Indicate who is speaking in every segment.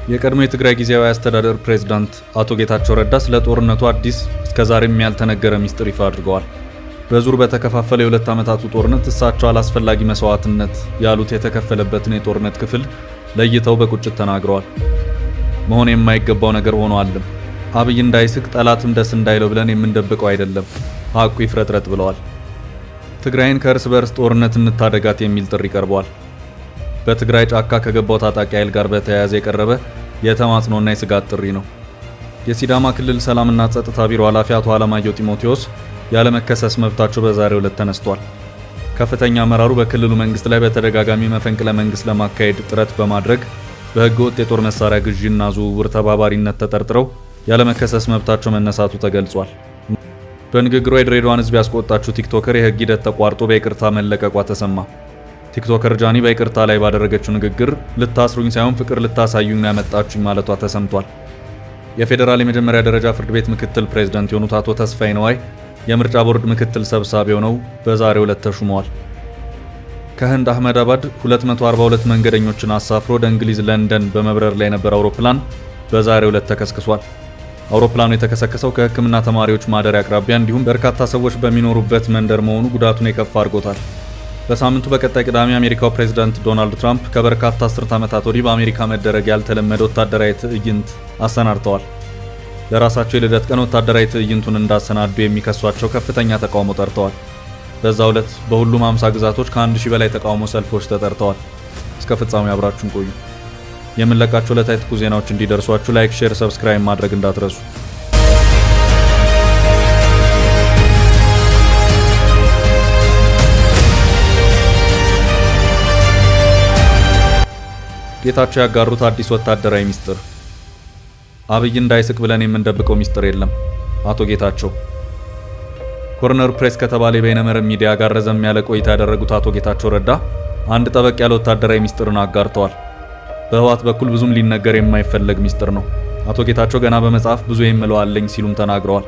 Speaker 1: የቀድሞ የትግራይ ጊዜያዊ አስተዳደር ፕሬዝዳንት አቶ ጌታቸው ረዳ ስለ ጦርነቱ አዲስ እስከዛሬም ያልተነገረ ሚስጥር ይፋ አድርገዋል። በዙር በተከፋፈለ የሁለት ዓመታቱ ጦርነት እሳቸው አላስፈላጊ መስዋዕትነት ያሉት የተከፈለበትን የጦርነት ክፍል ለይተው በቁጭት ተናግረዋል። መሆን የማይገባው ነገር ሆኗልም። አብይ እንዳይስቅ ጠላትም ደስ እንዳይለው ብለን የምንደብቀው አይደለም፣ ሐቁ ይፍረጥረጥ ብለዋል። ትግራይን ከእርስ በርስ ጦርነት እንታደጋት የሚል ጥሪ ቀርቧል። በትግራይ ጫካ ከገባው ታጣቂ ኃይል ጋር በተያያዘ የቀረበ የተማጽኖና የስጋት ጥሪ ነው። የሲዳማ ክልል ሰላምና ጸጥታ ቢሮ ኃላፊ አቶ አለማየሁ ጢሞቴዎስ ያለመከሰስ መብታቸው በዛሬው ዕለት ተነስቷል። ከፍተኛ አመራሩ በክልሉ መንግስት ላይ በተደጋጋሚ መፈንቅለ መንግስት ለማካሄድ ጥረት በማድረግ በህገ ወጥ የጦር መሳሪያ ግዢና ዝውውር ተባባሪነት ተጠርጥረው ያለመከሰስ መብታቸው መነሳቱ ተገልጿል። በንግግሯ የድሬዳዋን ህዝብ ያስቆጣችው ቲክቶከር የህግ ሂደት ተቋርጦ በይቅርታ መለቀቋ ተሰማ። ቲክቶከር ጃኒ በይቅርታ ላይ ባደረገችው ንግግር ልታስሩኝ ሳይሆን ፍቅር ልታሳዩኝ ያመጣችሁኝ ማለቷ ተሰምቷል። የፌዴራል የመጀመሪያ ደረጃ ፍርድ ቤት ምክትል ፕሬዝዳንት የሆኑት አቶ ተስፋዬ ነዋይ የምርጫ ቦርድ ምክትል ሰብሳቢ ሆነው በዛሬው ዕለት ተሹመዋል። ከህንድ አህመዳባድ 242 መንገደኞችን አሳፍሮ ወደ እንግሊዝ ለንደን በመብረር ላይ የነበረ አውሮፕላን በዛሬው ዕለት ተከስክሷል። አውሮፕላኑ የተከሰከሰው ከህክምና ተማሪዎች ማደሪያ አቅራቢያ እንዲሁም በርካታ ሰዎች በሚኖሩበት መንደር መሆኑ ጉዳቱን የከፋ አድርጎታል። በሳምንቱ በቀጣይ ቅዳሜ የአሜሪካው ፕሬዝዳንት ዶናልድ ትራምፕ ከበርካታ አስርት ዓመታት ወዲህ በአሜሪካ መደረግ ያልተለመደ ወታደራዊ ትዕይንት አሰናድተዋል። ለራሳቸው የልደት ቀን ወታደራዊ ትዕይንቱን እንዳሰናዱ የሚከሷቸው ከፍተኛ ተቃውሞ ጠርተዋል። በዛው ዕለት በሁሉም 50 ግዛቶች ከ1000 በላይ ተቃውሞ ሰልፎች ተጠርተዋል። እስከ ፍጻሜው አብራችሁን ቆዩ። የምንለቃቸው ዕለታዊ ትኩስ ዜናዎች እንዲደርሷችሁ ላይክ፣ ሼር፣ ሰብስክራይብ ማድረግ እንዳትረሱ። ጌታቸው ያጋሩት አዲስ ወታደራዊ ሚስጥር። አብይ እንዳይስቅ ብለን የምንደብቀው ሚስጥር የለም። አቶ ጌታቸው ኮርነር ፕሬስ ከተባለ የበይነመረብ ሚዲያ ጋር ረዘም ያለ ቆይታ ያደረጉት አቶ ጌታቸው ረዳ አንድ ጠበቅ ያለ ወታደራዊ ሚስጥርን አጋርተዋል። በህወሓት በኩል ብዙም ሊነገር የማይፈለግ ሚስጥር ነው። አቶ ጌታቸው ገና በመጽሐፍ ብዙ የምለው አለኝ ሲሉም ተናግረዋል።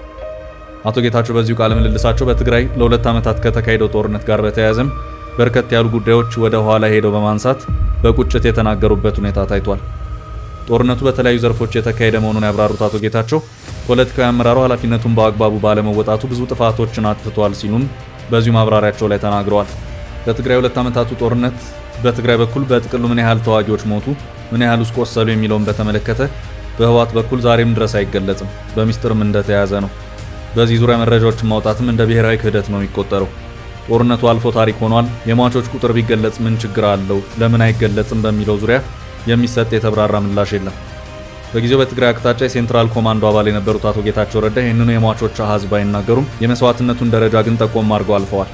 Speaker 1: አቶ ጌታቸው በዚሁ ቃለ ምልልሳቸው በትግራይ ለ2 ዓመታት ከተካሄደው ጦርነት ጋር በተያያዘም በርከት ያሉ ጉዳዮች ወደ ኋላ ሄደው በማንሳት በቁጭት የተናገሩበት ሁኔታ ታይቷል። ጦርነቱ በተለያዩ ዘርፎች የተካሄደ መሆኑን ያብራሩት አቶ ጌታቸው ፖለቲካዊ አመራሩ ኃላፊነቱን በአግባቡ ባለመወጣቱ ብዙ ጥፋቶችን አጥፍቷል ሲሉም በዚሁ ማብራሪያቸው ላይ ተናግረዋል። በትግራይ 2 ዓመታቱ ጦርነት በትግራይ በኩል በጥቅሉ ምን ያህል ተዋጊዎች ሞቱ፣ ምን ያህል ውስጥ ቆሰሉ የሚለውን በተመለከተ በህወሓት በኩል ዛሬም ድረስ አይገለጽም፣ በሚስጥርም እንደተያዘ ነው። በዚህ ዙሪያ መረጃዎችን ማውጣትም እንደ ብሔራዊ ክህደት ነው የሚቆጠረው። ጦርነቱ አልፎ ታሪክ ሆኗል። የሟቾች ቁጥር ቢገለጽ ምን ችግር አለው? ለምን አይገለጽም? በሚለው ዙሪያ የሚሰጥ የተብራራ ምላሽ የለም። በጊዜው በትግራይ አቅጣጫ የሴንትራል ኮማንዶ አባል የነበሩት አቶ ጌታቸው ረዳ ይህንኑ የሟቾች አሃዝ ባይናገሩም የመስዋዕትነቱን ደረጃ ግን ጠቆም አድርገው አልፈዋል።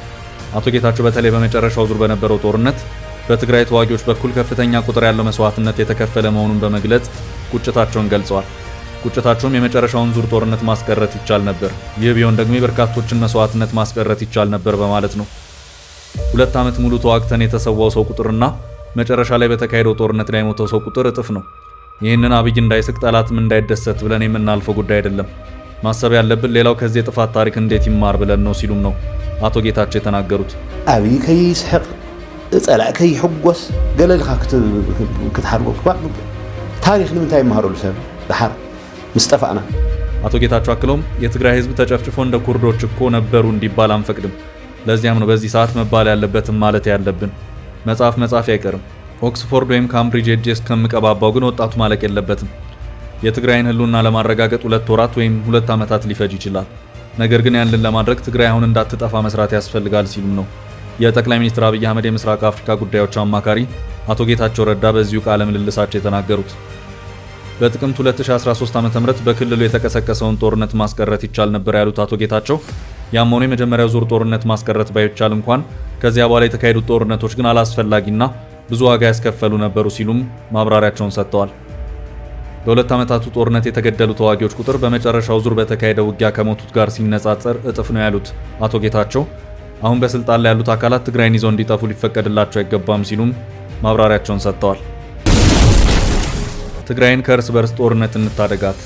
Speaker 1: አቶ ጌታቸው በተለይ በመጨረሻው ዙር በነበረው ጦርነት በትግራይ ተዋጊዎች በኩል ከፍተኛ ቁጥር ያለው መስዋዕትነት የተከፈለ መሆኑን በመግለጽ ቁጭታቸውን ገልጸዋል። ቁጭታቸውም የመጨረሻውን ዙር ጦርነት ማስቀረት ይቻል ነበር፣ ይህ ቢሆን ደግሞ የበርካቶችን መስዋዕትነት ማስቀረት ይቻል ነበር በማለት ነው። 2 ዓመት ሙሉ ተዋግተን የተሰዋው ሰው ቁጥርና መጨረሻ ላይ በተካሄደው ጦርነት ላይ የሞተው ሰው ቁጥር እጥፍ ነው። ይህንን አብይ እንዳይስቅ ጠላትም እንዳይደሰት ብለን የምናልፈው ጉዳይ አይደለም። ማሰብ ያለብን ሌላው ከዚህ የጥፋት ታሪክ እንዴት ይማር ብለን ነው ሲሉም ነው አቶ ጌታቸው የተናገሩት።
Speaker 2: አብይ ከይስሕቅ ጸላእ ከይሕጎስ ገለልካ ክትሓርጎ ታሪክ ንምንታይ ይመሃረሉ ሰብ ድሓር ምስጠፋና።
Speaker 1: አቶ ጌታቸው አክለውም የትግራይ ህዝብ ተጨፍጭፎ እንደ ኩርዶች እኮ ነበሩ እንዲባል አንፈቅድም። ለዚያም ነው በዚህ ሰዓት መባል ያለበትም ማለት ያለብን። መጽሐፍ አይቀርም። ኦክስፎርድ ወይም ካምብሪጅ ሄጄ እስከምቀባባው ግን ወጣቱ ማለቅ የለበትም። የትግራይን ህልውና ለማረጋገጥ 2 ወራት ወይም 2 ዓመታት ሊፈጅ ይችላል። ነገር ግን ያንን ለማድረግ ትግራይ አሁን እንዳትጠፋ መስራት ያስፈልጋል ሲሉም ነው የጠቅላይ ሚኒስትር አብይ አህመድ የምስራቅ አፍሪካ ጉዳዮች አማካሪ አቶ ጌታቸው ረዳ በዚሁ ቃለ ምልልሳቸው የተናገሩት። በጥቅምት 2013 ዓ.ም በክልሉ የተቀሰቀሰውን ጦርነት ማስቀረት ይቻል ነበር ያሉት አቶ ጌታቸው ያም ሆኖ የመጀመሪያው ዙር ጦርነት ማስቀረት ባይቻል እንኳን ከዚያ በኋላ የተካሄዱት ጦርነቶች ግን አላስፈላጊና ብዙ ዋጋ ያስከፈሉ ነበሩ ሲሉም ማብራሪያቸውን ሰጥተዋል። በ2 ዓመታቱ ጦርነት የተገደሉ ተዋጊዎች ቁጥር በመጨረሻው ዙር በተካሄደው ውጊያ ከሞቱት ጋር ሲነጻጸር እጥፍ ነው ያሉት አቶ ጌታቸው አሁን በስልጣን ላይ ያሉት አካላት ትግራይን ይዘው እንዲጠፉ ሊፈቀድላቸው አይገባም ሲሉም ማብራሪያቸውን ሰጥተዋል። ትግራይን ከእርስ በርስ ጦርነት እንታደጋት።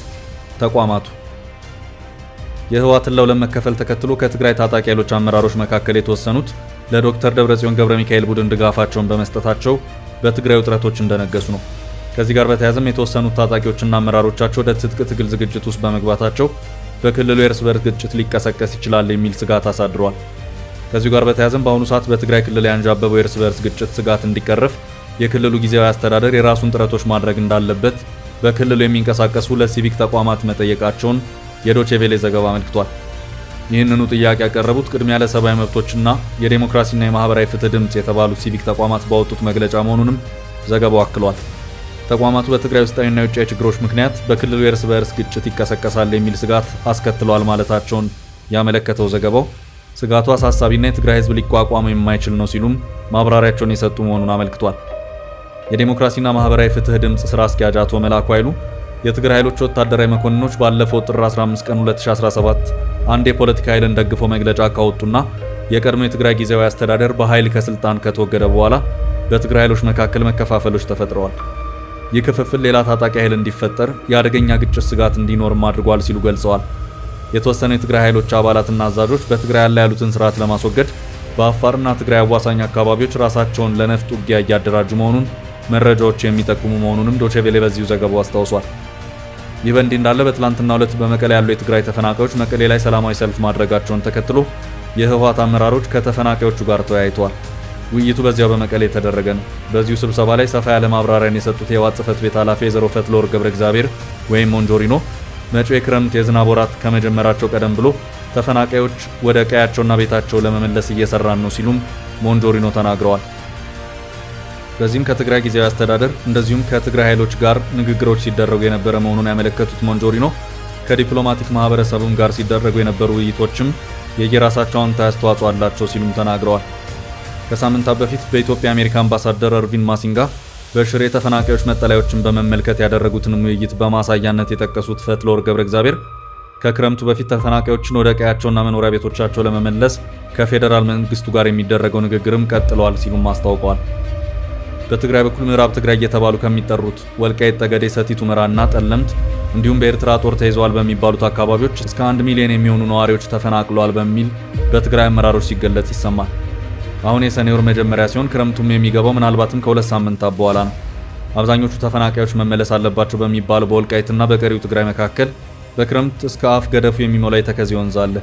Speaker 1: ተቋማቱ የህወሓትን ለሁለት መከፈል ተከትሎ ከትግራይ ታጣቂ ኃይሎች አመራሮች መካከል የተወሰኑት ለዶክተር ደብረጽዮን ገብረ ሚካኤል ቡድን ድጋፋቸውን በመስጠታቸው በትግራይ ውጥረቶች እንደነገሱ ነው። ከዚህ ጋር በተያያዘም የተወሰኑት ታጣቂዎችና አመራሮቻቸው ወደ ትጥቅ ትግል ዝግጅት ውስጥ በመግባታቸው በክልሉ የእርስ በርስ ግጭት ሊቀሰቀስ ይችላል የሚል ስጋት አሳድሯል። ከዚሁ ጋር በተያያዘም በአሁኑ ሰዓት በትግራይ ክልል ያንዣበበው የእርስ በርስ ግጭት ስጋት እንዲቀረፍ የክልሉ ጊዜያዊ አስተዳደር የራሱን ጥረቶች ማድረግ እንዳለበት በክልሉ የሚንቀሳቀሱ ለሲቪክ ተቋማት መጠየቃቸውን የዶቼ ቬሌ ዘገባ አመልክቷል። ይህንኑ ጥያቄ ያቀረቡት ቅድሚያ ለሰብአዊ መብቶችና የዴሞክራሲና የማህበራዊ ፍትህ ድምፅ የተባሉት ሲቪክ ተቋማት ባወጡት መግለጫ መሆኑንም ዘገባው አክሏል። ተቋማቱ በትግራይ ውስጣዊና የውጫዊ ችግሮች ምክንያት በክልሉ የእርስ በርስ ግጭት ይቀሰቀሳል የሚል ስጋት አስከትሏል ማለታቸውን ያመለከተው ዘገባው ስጋቱ አሳሳቢና የትግራይ ህዝብ ሊቋቋመው የማይችል ነው ሲሉም ማብራሪያቸውን የሰጡ መሆኑን አመልክቷል። የዴሞክራሲና ማህበራዊ ፍትህ ድምፅ ስራ አስኪያጅ አቶ መላኩ ኃይሉ የትግራይ ኃይሎች ወታደራዊ መኮንኖች ባለፈው ጥር 15 ቀን 2017 አንድ የፖለቲካ ኃይልን ደግፈው መግለጫ ካወጡና የቀድሞ የትግራይ ጊዜያዊ አስተዳደር በኃይል ከስልጣን ከተወገደ በኋላ በትግራይ ኃይሎች መካከል መከፋፈሎች ተፈጥረዋል። ይህ ክፍፍል ሌላ ታጣቂ ኃይል እንዲፈጠር የአደገኛ ግጭት ስጋት እንዲኖርም አድርጓል ሲሉ ገልጸዋል። የተወሰኑ የትግራይ ኃይሎች አባላትና አዛዦች በትግራይ ያለ ያሉትን ስርዓት ለማስወገድ በአፋርና ትግራይ አዋሳኝ አካባቢዎች ራሳቸውን ለነፍጥ ውጊያ እያደራጁ መሆኑን መረጃዎች የሚጠቁሙ መሆኑንም ዶቼ ቬሌ በዚሁ ዘገባው አስታውሷል። ይህ በእንዲህ እንዳለ በትላንትናው ዕለት በመቀሌ ያሉ የትግራይ ተፈናቃዮች መቀሌ ላይ ሰላማዊ ሰልፍ ማድረጋቸውን ተከትሎ የህወሓት አመራሮች ከተፈናቃዮቹ ጋር ተወያይተዋል። ውይይቱ በዚያው በመቀሌ የተደረገ ነው። በዚሁ ስብሰባ ላይ ሰፋ ያለ ማብራሪያን የሰጡት የህወሓት ጽሕፈት ቤት ኃላፊ ወይዘሮ ፈትለወርቅ ገብረ እግዚአብሔር ወይም ሞንጆሪኖ መጪው የክረምት የዝናብ ወራት ከመጀመራቸው ቀደም ብሎ ተፈናቃዮች ወደ ቀያቸውና ቤታቸው ለመመለስ እየሰራን ነው ሲሉም ሞንጆሪኖ ተናግረዋል። በዚህም ከትግራይ ጊዜያዊ አስተዳደር እንደዚሁም ከትግራይ ኃይሎች ጋር ንግግሮች ሲደረጉ የነበረ መሆኑን ያመለከቱት ሞንጆሪኖ ከዲፕሎማቲክ ማህበረሰቡም ጋር ሲደረጉ የነበሩ ውይይቶችም የየራሳቸው አዎንታዊ አስተዋጽኦ አላቸው ሲሉም ተናግረዋል። ከሳምንታት በፊት በኢትዮጵያ የአሜሪካ አምባሳደር እርቪን ማሲንጋ በሽሬ ተፈናቃዮች መጠለያዎችን በመመልከት ያደረጉትን ውይይት በማሳያነት የጠቀሱት ፈትለወርቅ ገብረ እግዚአብሔር ከክረምቱ በፊት ተፈናቃዮችን ወደ ቀያቸውና መኖሪያ ቤቶቻቸው ለመመለስ ከፌዴራል መንግስቱ ጋር የሚደረገው ንግግርም ቀጥለዋል ሲሉም አስታውቀዋል። በትግራይ በኩል ምዕራብ ትግራይ እየተባሉ ከሚጠሩት ወልቃይት ጠገዴ፣ ሰቲት ሁመራና ጠለምት እንዲሁም በኤርትራ ጦር ተይዘዋል በሚባሉት አካባቢዎች እስከ 1 ሚሊዮን የሚሆኑ ነዋሪዎች ተፈናቅለዋል በሚል በትግራይ አመራሮች ሲገለጽ ይሰማል። አሁን የሰኔ ወር መጀመሪያ ሲሆን ክረምቱም የሚገባው ምናልባትም ከ2 ሳምንታት በኋላ ነው። አብዛኞቹ ተፈናቃዮች መመለስ አለባቸው በሚባለው በወልቃይትና በቀሪው ትግራይ መካከል በክረምት እስከ አፍ ገደፉ የሚሞላ የተከዜ ወንዝ አለ።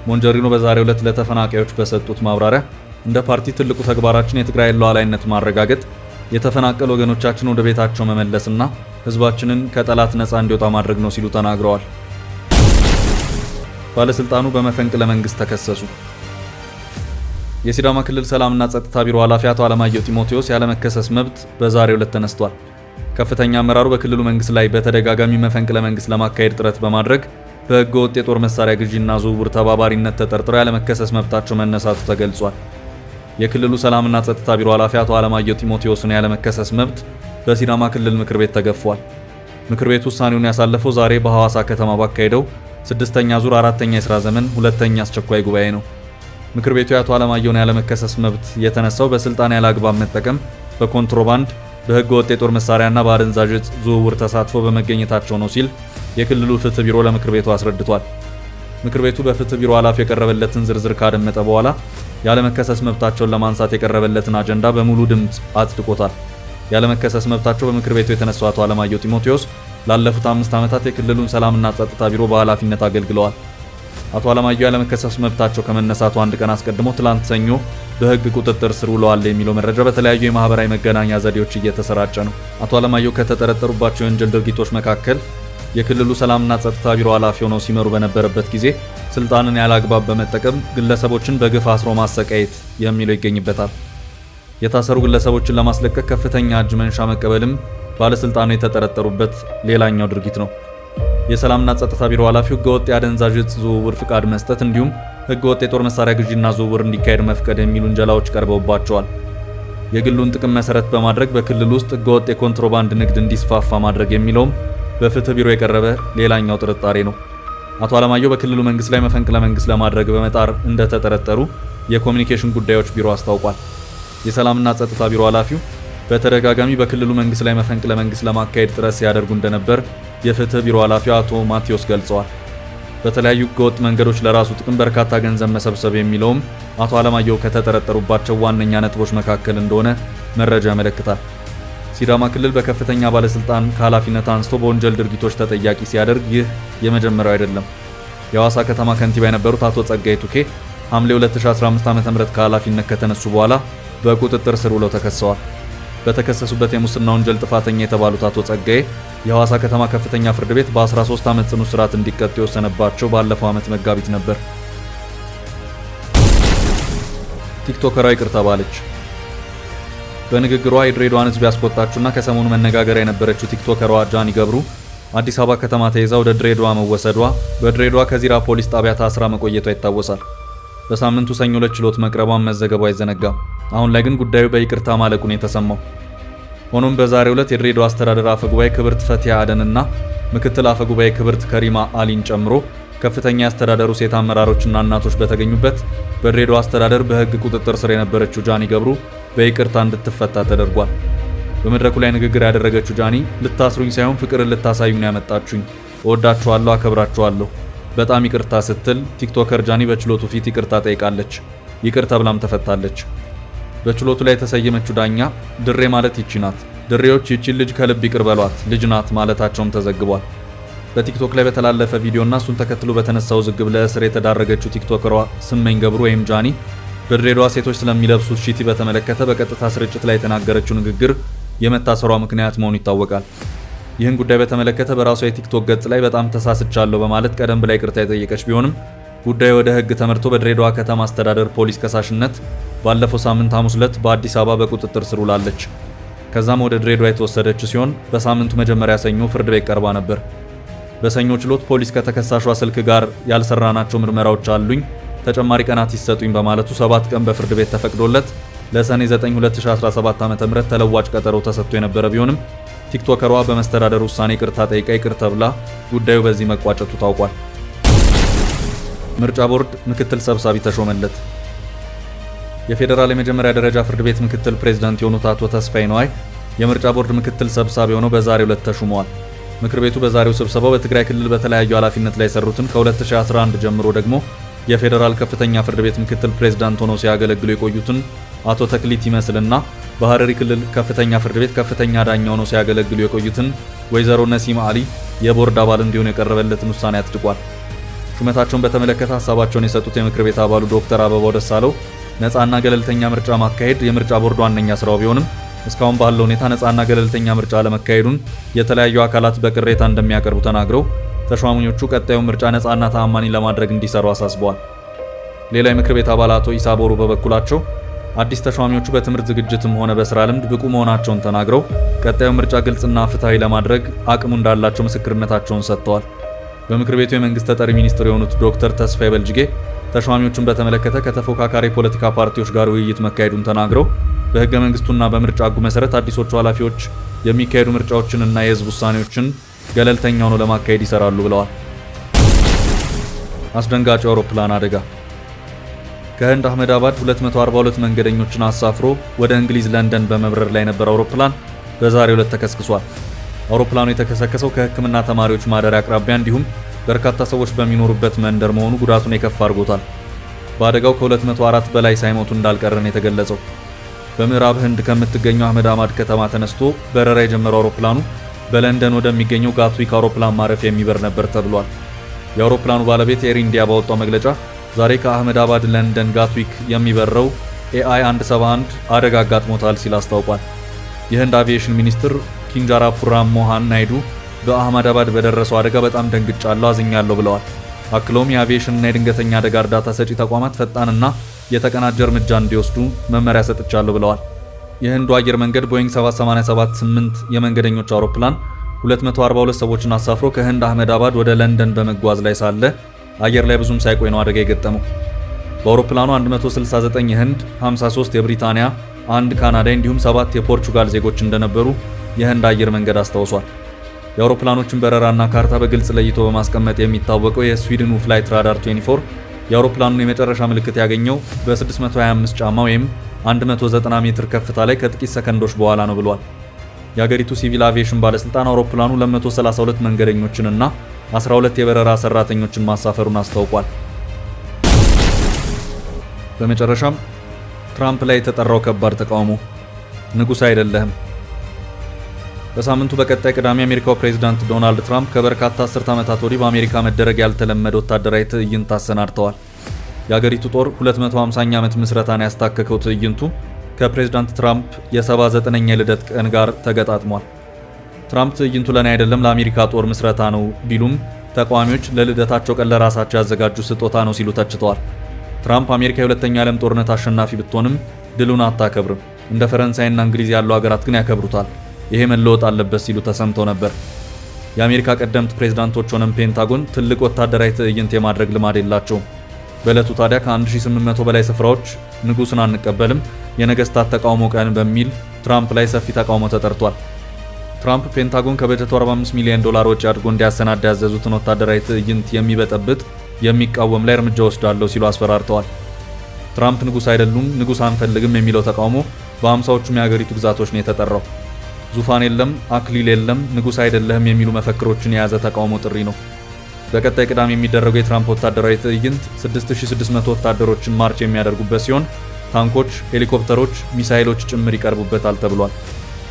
Speaker 1: ሞንጆሪኖ በዛሬው ዕለት ለተፈናቃዮች በሰጡት ማብራሪያ እንደ ፓርቲ ትልቁ ተግባራችን የትግራይ ሉዓላዊነት ማረጋገጥ፣ የተፈናቀሉ ወገኖቻችን ወደ ቤታቸው መመለስና ህዝባችንን ከጠላት ነፃ እንዲወጣ ማድረግ ነው ሲሉ ተናግረዋል። ባለስልጣኑ በመፈንቅለ መንግስት ተከሰሱ። የሲዳማ ክልል ሰላምና ጸጥታ ቢሮ ኃላፊ አቶ አለማየሁ ጢሞቴዎስ ያለመከሰስ መብት በዛሬው ዕለት ተነስቷል። ከፍተኛ አመራሩ በክልሉ መንግስት ላይ በተደጋጋሚ መፈንቅለ መንግስት ለማካሄድ ጥረት በማድረግ በህገ ወጥ የጦር መሳሪያ ግዢና ዝውውር ተባባሪነት ተጠርጥረው ያለመከሰስ መብታቸው መነሳቱ ተገልጿል። የክልሉ ሰላምና ጸጥታ ቢሮ ኃላፊ አቶ አለማየሁ ጢሞቴዎስን ያለመከሰስ መብት በሲዳማ ክልል ምክር ቤት ተገፏል። ምክር ቤቱ ውሳኔውን ያሳለፈው ዛሬ በሐዋሳ ከተማ ባካሄደው 6ኛ ዙር 4ኛ የሥራ ዘመን 2ኛ አስቸኳይ ጉባኤ ነው። ምክር ቤቱ የአቶ አለማየሁን ያለመከሰስ መብት የተነሳው በስልጣን ያለ አግባብ መጠቀም፣ በኮንትሮባንድ፣ በህገ ወጥ የጦር መሳሪያና በአደንዛዥ ዕፅ ዝውውር ተሳትፎ በመገኘታቸው ነው ሲል የክልሉ ፍትህ ቢሮ ለምክር ቤቱ አስረድቷል። ምክር ቤቱ በፍትህ ቢሮ ኃላፊ የቀረበለትን ዝርዝር ካደመጠ በኋላ ያለመከሰስ መብታቸውን ለማንሳት የቀረበለትን አጀንዳ በሙሉ ድምፅ አጽድቆታል። ያለመከሰስ መብታቸው በምክር ቤቱ የተነሳው አቶ አለማየሁ ጢሞቴዎስ ላለፉት 5 ዓመታት የክልሉን ሰላምና ጸጥታ ቢሮ በኃላፊነት አገልግለዋል። አቶ አለማየሁ ያለመከሰስ መብታቸው ከመነሳቱ አንድ ቀን አስቀድሞ ትላንት ሰኞ በህግ ቁጥጥር ስር ውለዋል የሚለው መረጃ በተለያዩ የማህበራዊ መገናኛ ዘዴዎች እየተሰራጨ ነው። አቶ አለማየሁ ከተጠረጠሩባቸው የወንጀል ድርጊቶች መካከል የክልሉ ሰላምና ጸጥታ ቢሮ ኃላፊ ሆነው ሲመሩ በነበረበት ጊዜ ስልጣንን ያለ አግባብ በመጠቀም ግለሰቦችን በግፍ አስሮ ማሰቃየት የሚለው ይገኝበታል። የታሰሩ ግለሰቦችን ለማስለቀቅ ከፍተኛ እጅ መንሻ መቀበልም ባለስልጣኑ የተጠረጠሩበት ሌላኛው ድርጊት ነው። የሰላምና ጸጥታ ቢሮ ኃላፊው ህገወጥ የአደንዛዥ ዕፅ ዝውውር ፍቃድ መስጠት እንዲሁም ህገወጥ የጦር መሳሪያ ግዢና ዝውውር እንዲካሄድ መፍቀድ የሚሉ ውንጀላዎች ቀርበውባቸዋል። የግሉን ጥቅም መሰረት በማድረግ በክልል ውስጥ ህገወጥ የኮንትሮባንድ ንግድ እንዲስፋፋ ማድረግ የሚለውም በፍትህ ቢሮ የቀረበ ሌላኛው ጥርጣሬ ነው። አቶ አለማየሁ በክልሉ መንግስት ላይ መፈንቅለ መንግስት ለማድረግ በመጣር እንደተጠረጠሩ የኮሚኒኬሽን ጉዳዮች ቢሮ አስታውቋል። የሰላምና ጸጥታ ቢሮ ኃላፊው በተደጋጋሚ በክልሉ መንግስት ላይ መፈንቅለ መንግስት ለማካሄድ ጥረት ሲያደርጉ እንደነበር የፍትህ ቢሮ ኃላፊው አቶ ማቴዎስ ገልጸዋል። በተለያዩ ህገወጥ መንገዶች ለራሱ ጥቅም በርካታ ገንዘብ መሰብሰብ የሚለውም አቶ አለማየሁ ከተጠረጠሩባቸው ዋነኛ ነጥቦች መካከል እንደሆነ መረጃ ያመለክታል። ሲዳማ ክልል በከፍተኛ ባለስልጣን ከኃላፊነት አንስቶ በወንጀል ድርጊቶች ተጠያቂ ሲያደርግ ይህ የመጀመሪያው አይደለም። የሐዋሳ ከተማ ከንቲባ የነበሩት አቶ ጸጋዬ ቱኬ ሐምሌ 2015 ዓ.ም ከኃላፊነት ከተነሱ በኋላ በቁጥጥር ስር ውለው ተከሰዋል። በተከሰሱበት የሙስና ወንጀል ጥፋተኛ የተባሉት አቶ ጸጋዬ የሐዋሳ ከተማ ከፍተኛ ፍርድ ቤት በ13 ዓመት ጽኑ እስራት እንዲቀጡ የወሰነባቸው ባለፈው ዓመት መጋቢት ነበር። ቲክቶከሯ ይቅር ተባለች። በንግግሯ የድሬዳዋን ሕዝብ ያስቆጣችውና ከሰሞኑ መነጋገሪያ የነበረችው ቲክቶከሯ ጃኒ ገብሩ አዲስ አበባ ከተማ ተይዛ ወደ ድሬዳዋ መወሰዷ በድሬዳዋ ከዚራ ፖሊስ ጣቢያ ታስራ መቆየቷ ይታወሳል። በሳምንቱ ሰኞ ዕለት ችሎት መቅረቧን መዘገቡ አይዘነጋም። አሁን ላይ ግን ጉዳዩ በይቅርታ ማለቁን የተሰማው። ሆኖም በዛሬው ዕለት የድሬዳዋ አስተዳደር አፈጉባኤ ክብርት ፈቲያ አደንና ምክትል አፈጉባኤ ክብርት ከሪማ አሊን ጨምሮ ከፍተኛ የአስተዳደሩ ሴት አመራሮችና እናቶች በተገኙበት በድሬዳዋ አስተዳደር በሕግ ቁጥጥር ስር የነበረችው ጃኒ ገብሩ በይቅርታ እንድትፈታ ተደርጓል። በመድረኩ ላይ ንግግር ያደረገችው ጃኒ ልታስሩኝ ሳይሆን ፍቅርን ልታሳዩኝ ያመጣችሁኝ፣ እወዳችኋለሁ፣ አከብራችኋለሁ፣ በጣም ይቅርታ ስትል ቲክቶከር ጃኒ በችሎቱ ፊት ይቅርታ ጠይቃለች። ይቅር ተብላም ተፈታለች። በችሎቱ ላይ የተሰየመችው ዳኛ ድሬ ማለት ይቺ ናት፣ ድሬዎች ይቺን ልጅ ከልብ ይቅር በሏት፣ ልጅ ናት ማለታቸውም ተዘግቧል። በቲክቶክ ላይ በተላለፈ ቪዲዮና እሱን ተከትሎ በተነሳው ዝግብ ለእስር የተዳረገችው ቲክቶከሯ ስመኝ ገብሩ ወይም ጃኒ በድሬዳዋ ሴቶች ስለሚለብሱት ሺቲ በተመለከተ በቀጥታ ስርጭት ላይ የተናገረችው ንግግር የመታሰሯ ምክንያት መሆኑ ይታወቃል። ይህን ጉዳይ በተመለከተ በራሷ የቲክቶክ ገጽ ላይ በጣም ተሳስቻለሁ በማለት ቀደም ብላ ይቅርታ የጠየቀች ቢሆንም ጉዳዩ ወደ ሕግ ተመርቶ በድሬዳዋ ከተማ አስተዳደር ፖሊስ ከሳሽነት ባለፈው ሳምንት ሐሙስ ዕለት በአዲስ አበባ በቁጥጥር ስር ውላለች። ከዛም ወደ ድሬዳዋ የተወሰደች ሲሆን በሳምንቱ መጀመሪያ ሰኞ ፍርድ ቤት ቀርባ ነበር። በሰኞ ችሎት ፖሊስ ከተከሳሿ ስልክ ጋር ያልሰራናቸው ምርመራዎች አሉኝ፣ ተጨማሪ ቀናት ይሰጡኝ በማለቱ 7 ቀን በፍርድ ቤት ተፈቅዶለት ለሰኔ 9 2017 ዓ.ም ተለዋጭ ቀጠሮ ተሰጥቶ የነበረ ቢሆንም ቲክቶከሯ በመስተዳደር ውሳኔ ይቅርታ ጠይቃ ይቅር ተብላ ጉዳዩ በዚህ መቋጨቱ ታውቋል። ምርጫ ቦርድ ምክትል ሰብሳቢ ተሾመለት። የፌዴራል የመጀመሪያ ደረጃ ፍርድ ቤት ምክትል ፕሬዝዳንት የሆኑት አቶ ተስፋዬ ነዋይ የምርጫ ቦርድ ምክትል ሰብሳቢ ሆነው በዛሬው ዕለት ተሹመዋል። ምክር ቤቱ በዛሬው ስብሰባው በትግራይ ክልል በተለያዩ ኃላፊነት ላይ የሰሩትን ከ2011 ጀምሮ ደግሞ የፌዴራል ከፍተኛ ፍርድ ቤት ምክትል ፕሬዝዳንት ሆነው ሲያገለግሉ የቆዩትን አቶ ተክሊት ይመስልና በሐረሪ ክልል ከፍተኛ ፍርድ ቤት ከፍተኛ ዳኛ ሆነው ሲያገለግሉ የቆዩትን ወይዘሮ ነሲማ አሊ የቦርድ አባል እንዲሆኑ የቀረበለትን ውሳኔ አጽድቋል። ሹመታቸውን በተመለከተ ሀሳባቸውን የሰጡት የምክር ቤት አባሉ ዶክተር አበባው ደሳለው ነፃና ገለልተኛ ምርጫ ማካሄድ የምርጫ ቦርዱ ዋነኛ ስራው ቢሆንም እስካሁን ባለው ሁኔታ ነፃና ገለልተኛ ምርጫ ለመካሄዱን የተለያዩ አካላት በቅሬታ እንደሚያቀርቡ ተናግረው ተሿሚዎቹ ቀጣዩን ምርጫ ነፃና ተአማኒ ለማድረግ እንዲሰሩ አሳስበዋል። ሌላ የምክር ቤት አባል አቶ ኢሳ ቦሩ በበኩላቸው አዲስ ተሿሚዎቹ በትምህርት ዝግጅትም ሆነ በስራ ልምድ ብቁ መሆናቸውን ተናግረው ቀጣዩ ምርጫ ግልጽና ፍትሃዊ ለማድረግ አቅሙ እንዳላቸው ምስክርነታቸውን ሰጥተዋል። በምክር ቤቱ የመንግስት ተጠሪ ሚኒስትር የሆኑት ዶክተር ተስፋዬ በልጅጌ ተሿሚዎቹን በተመለከተ ከተፎካካሪ ፖለቲካ ፓርቲዎች ጋር ውይይት መካሄዱን ተናግረው በህገ መንግስቱና በምርጫ ህጉ መሰረት አዲሶቹ ኃላፊዎች የሚካሄዱ ምርጫዎችንና የህዝብ ውሳኔዎችን ገለልተኛ ሆነው ለማካሄድ ይሰራሉ ብለዋል። አስደንጋጭ አውሮፕላን አደጋ። ከህንድ አህመድ አባድ 242 መንገደኞችን አሳፍሮ ወደ እንግሊዝ ለንደን በመብረር ላይ የነበረ አውሮፕላን በዛሬው ዕለት ተከስክሷል። አውሮፕላኑ የተከሰከሰው ከህክምና ተማሪዎች ማደሪያ አቅራቢያ እንዲሁም በርካታ ሰዎች በሚኖሩበት መንደር መሆኑ ጉዳቱን የከፋ አድርጎታል። በአደጋው ከ204 በላይ ሳይሞቱ እንዳልቀረን የተገለጸው። በምዕራብ ህንድ ከምትገኘው አህመድ አባድ ከተማ ተነስቶ በረራ የጀመረው አውሮፕላኑ በለንደን ወደሚገኘው ጋትዊክ አውሮፕላን ማረፊያ የሚበር ነበር ተብሏል። የአውሮፕላኑ ባለቤት ኤር ኢንዲያ ባወጣው መግለጫ ዛሬ ከአህመድ አባድ ለንደን ጋትዊክ የሚበረው ኤአይ 171 አደጋ አጋጥሞታል ሲል አስታውቋል። የህንድ አቪዬሽን ሚኒስትር ኪንጃራፑራ ሞሃን ናይዱ በአህመድ አባድ በደረሰው አደጋ በጣም ደንግጫለሁ፣ አዝኛለሁ ብለዋል። አክለውም የአቪዬሽንና የድንገተኛ አደጋ እርዳታ ሰጪ ተቋማት ፈጣንና የተቀናጀ እርምጃ እንዲወስዱ መመሪያ ሰጥቻለሁ ብለዋል። የህንዱ አየር መንገድ ቦይንግ 787-8 የመንገደኞች አውሮፕላን 242 ሰዎችን አሳፍሮ ከህንድ አህመድ አባድ ወደ ለንደን በመጓዝ ላይ ሳለ አየር ላይ ብዙም ሳይቆይ ነው አደጋ የገጠመው። በአውሮፕላኑ 169 የህንድ፣ 53 የብሪታንያ፣ 1 ካናዳ እንዲሁም 7 የፖርቹጋል ዜጎች እንደነበሩ የህንድ አየር መንገድ አስታውሷል። የአውሮፕላኖችን በረራና ካርታ በግልጽ ለይቶ በማስቀመጥ የሚታወቀው የስዊድኑ ፍላይት ራዳር 24 የአውሮፕላኑን የመጨረሻ ምልክት ያገኘው በ625 ጫማ ወይም 190 ሜትር ከፍታ ላይ ከጥቂት ሰከንዶች በኋላ ነው ብሏል። የአገሪቱ ሲቪል አቪዬሽን ባለስልጣን አውሮፕላኑ 232 መንገደኞችንና 12 የበረራ ሰራተኞችን ማሳፈሩን አስታውቋል። በመጨረሻም ትራምፕ ላይ የተጠራው ከባድ ተቃውሞ። ንጉሥ አይደለህም። በሳምንቱ በቀጣይ ቅዳሜ የአሜሪካው ፕሬዝዳንት ዶናልድ ትራምፕ ከበርካታ አስርት ዓመታት ወዲህ በአሜሪካ መደረግ ያልተለመደ ወታደራዊ ትዕይንት አሰናድተዋል። የአገሪቱ ጦር 250ኛ ዓመት ምስረታን ያስታከከው ትዕይንቱ ከፕሬዝዳንት ትራምፕ የ79ኛ የልደት ቀን ጋር ተገጣጥሟል። ትራምፕ ትዕይንቱ ለኔ አይደለም ለአሜሪካ ጦር ምስረታ ነው ቢሉም ተቃዋሚዎች ለልደታቸው ቀን ለራሳቸው ያዘጋጁ ስጦታ ነው ሲሉ ተችተዋል። ትራምፕ አሜሪካ የሁለተኛ ዓለም ጦርነት አሸናፊ ብትሆንም ድሉን አታከብርም፣ እንደ ፈረንሳይና እንግሊዝ ያሉ ሀገራት ግን ያከብሩታል፣ ይሄ መለወጥ አለበት ሲሉ ተሰምተው ነበር። የአሜሪካ ቀደምት ፕሬዝዳንቶች ሆነም ፔንታጎን ትልቅ ወታደራዊ ትዕይንት የማድረግ ልማድ የላቸውም። በዕለቱ ታዲያ ከ1800 በላይ ስፍራዎች ንጉሥን አንቀበልም፣ የነገስታት ተቃውሞ ቀን በሚል ትራምፕ ላይ ሰፊ ተቃውሞ ተጠርቷል። ትራምፕ ፔንታጎን ከበጀቱ $45 ሚሊዮን ወጪ አድርጎ እንዲያሰናዳ ያዘዙትን ወታደራዊ ትዕይንት የሚበጠብጥ የሚቃወም ላይ እርምጃ ወስዳለሁ ሲሉ አስፈራርተዋል። ትራምፕ ንጉሥ አይደሉም፣ ንጉሥ አንፈልግም የሚለው ተቃውሞ በ50ዎቹም የሀገሪቱ ግዛቶች ነው የተጠራው። ዙፋን የለም፣ አክሊል የለም፣ ንጉሥ አይደለህም የሚሉ መፈክሮችን የያዘ ተቃውሞ ጥሪ ነው። በቀጣይ ቅዳሜ የሚደረገው የትራምፕ ወታደራዊ ትዕይንት 6600 ወታደሮችን ማርች የሚያደርጉበት ሲሆን ታንኮች፣ ሄሊኮፕተሮች፣ ሚሳይሎች ጭምር ይቀርቡበታል ተብሏል።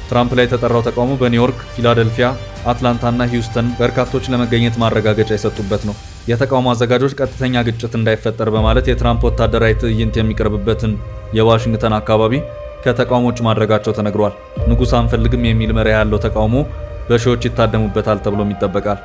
Speaker 1: ትራምፕ ላይ የተጠራው ተቃውሞ በኒውዮርክ፣ ፊላደልፊያ፣ አትላንታና ሂውስተን በርካቶች ለመገኘት ማረጋገጫ የሰጡበት ነው። የተቃውሞ አዘጋጆች ቀጥተኛ ግጭት እንዳይፈጠር በማለት የትራምፕ ወታደራዊ ትዕይንት የሚቀርብበትን የዋሽንግተን አካባቢ ከተቃውሞ ውጭ ማድረጋቸው ተነግሯል። ንጉሥ አንፈልግም የሚል መሪ ያለው ተቃውሞ በሺዎች ይታደሙበታል ተብሎም ይጠበቃል።